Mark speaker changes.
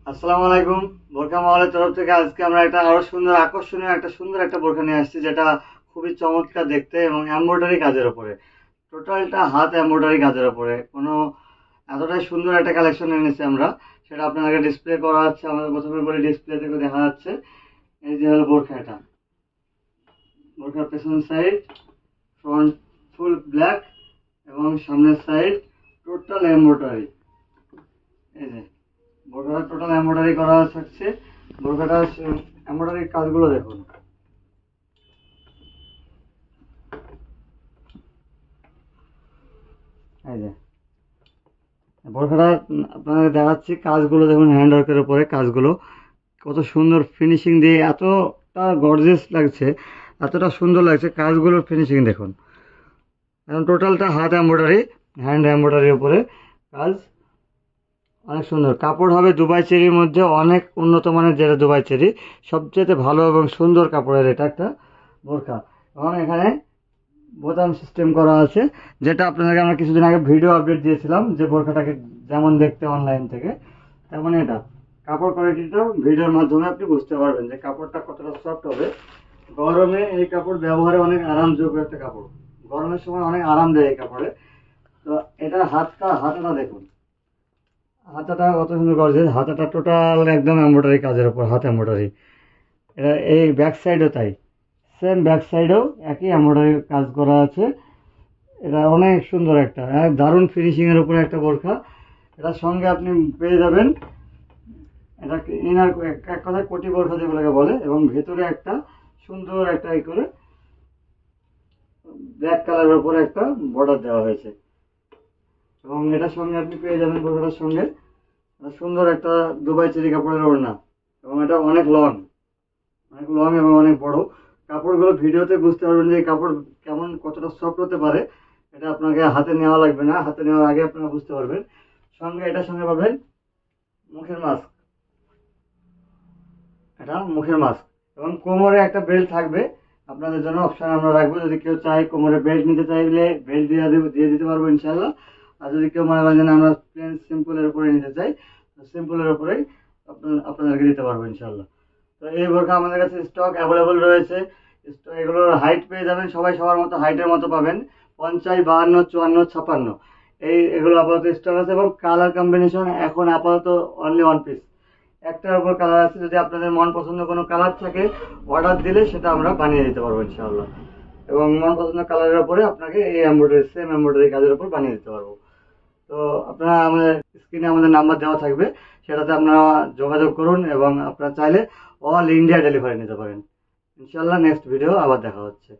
Speaker 1: আসসালামু আলাইকুম। বোরখা মহলের তরফ থেকে আজকে আমরা একটা আরো সুন্দর আকর্ষণীয় সুন্দর একটা বোরখা নিয়ে আসছি, যেটা খুবই চমৎকার দেখতে এবং এমব্রয়ডারি কাজের উপরে, টোটালটা হাত এমব্রয়ডারি কাজের উপরে। কোনো এতটাই সুন্দর একটা কালেকশন এনেছি আমরা, সেটা আপনাদেরকে ডিসপ্লে করা হচ্ছে। আমাদের প্রথমে বলে ডিসপ্লে থেকে দেখা যাচ্ছে, এই যে হলো বোরখা। এটা বোরখার পেছন সাইড ফ্রন্ট ফুল ব্ল্যাক এবং সামনের সাইড টোটাল এমব্রয়ডারি। এই যে বোরখাটা টোটাল এমব্রয়ডারি করা থাকছে। বোরখাটা এমব্রয়ডারির কাজগুলো দেখুন। এই যে বোরখাটা আপনাদের দেখাচ্ছি, কাজগুলো দেখুন, হ্যান্ড ওয়ার্কের উপরে কাজগুলো কত সুন্দর ফিনিশিং দিয়ে, এতটা গর্জিয়াস লাগছে, এতটা সুন্দর লাগছে। কাজগুলোর ফিনিশিং দেখুন। এখন টোটালটা হাত এমব্রয়ডারি, হ্যান্ড এমব্রয়ডারির উপরে কাজ, অনেক সুন্দর। কাপড় হবে দুবাই চেরির মধ্যে, অনেক উন্নত মানের, যেটা দুবাই চেরি সবচেয়ে ভালো এবং সুন্দর কাপড়ের এটা একটা বোরখা। এবং এখানে বোতাম সিস্টেম করা আছে, যেটা আপনাদেরকে আমরা কিছুদিন আগে ভিডিও আপডেট দিয়েছিলাম, যে বোরখাটাকে যেমন দেখতে অনলাইন থেকে, তেমন এটা কাপড় কোয়ালিটিটা ভিডিওর মাধ্যমে আপনি বুঝতে পারবেন যে কাপড়টা কতটা সফট হবে। গরমে এই কাপড় ব্যবহারে অনেক আরামযোগ্য একটা কাপড়, গরমের সময় অনেক আরাম দেয় এই কাপড়ে। তো এটার হাতাটা দেখুন, হাতাটা কত সুন্দর করেছে। হাতাটা টোটাল একদম এমব্রয়ডারি কাজের উপর, হাত এমব্রয়ডারি। এটা এই ব্যাক সাইডও তাই, সেম ব্যাক সাইডেও একই এমব্রয়ডারি কাজ করা আছে। এটা অনেক সুন্দর একটা দারুণ ফিনিশিংয়ের উপরে একটা বোরখা। এটার সঙ্গে আপনি পেয়ে যাবেন, এটা ইনার এক কথায় কোটি বোরখা যেগুলোকে বলে, এবং ভেতরে একটা সুন্দর একটা করে ব্ল্যাক কালারের উপরে একটা বর্ডার দেওয়া হয়েছে। এবং এটার সঙ্গে আপনি পেয়ে যাবেন বোরখাটার সঙ্গে সুন্দর একটা দুবাই চেরি কাপড়ের ওড়না। এবং এটা অনেক লং, অনেক লং এবং অনেক বড়। কাপড়গুলো ভিডিওতে বুঝতে পারবেন যে এই কাপড় কেমন, কতটা সফট হতে পারে। এটা আপনাকে হাতে নেওয়া লাগবে না, হাতে নেওয়ার আগে আপনারা বুঝতে পারবেন। সঙ্গে এটার সঙ্গে পাবেন মুখের মাস্ক, এটা মুখের মাস্ক। এবং কোমরে একটা বেল্ট থাকবে, আপনাদের জন্য অপশন আমরা রাখবো। যদি কেউ চায় কোমরে বেল্ট নিতে চাইলে বেল্ট দিয়ে দিতে পারবো ইনশাল্লাহ। আর যদি কেউ মনে করেন যে আমরা প্লেন সিম্পলের উপরে নিতে চাই, সিম্পলের উপরেই আপনাদেরকে দিতে পারবো ইনশাল্লাহ। তো এই বোরখা আমাদের কাছে স্টক অ্যাভেলেবল রয়েছে। এগুলোর হাইট পেয়ে যাবেন, সবাই সবার মতো হাইটের মতো পাবেন, 50, 52, 54, 56। এগুলো আপাতত স্টক আছে। এবং কালার কম্বিনেশন এখন আপাতত অনলি ওয়ান পিস, একটার উপর কালার আছে। যদি আপনাদের মন পছন্দ কোনো কালার থাকে, অর্ডার দিলে সেটা আমরা বানিয়ে দিতে পারবো ইনশাআল্লাহ। এবং মন পছন্দ কালারের উপরে আপনাকে এই এমব্রয়ডারি, সেম এমব্রয়ডারি কাজের উপর বানিয়ে দিতে পারবো। তো আপনারা আমাদের স্ক্রিনে আমাদের নাম্বার দেওয়া থাকবে, সেটাতে আপনারা যোগাযোগ করুন এবং আপনারা চাইলে অল ইন্ডিয়া ডেলিভারি নিতে পারেন ইনশাআল্লাহ। নেক্সট ভিডিও আবার দেখা হচ্ছে।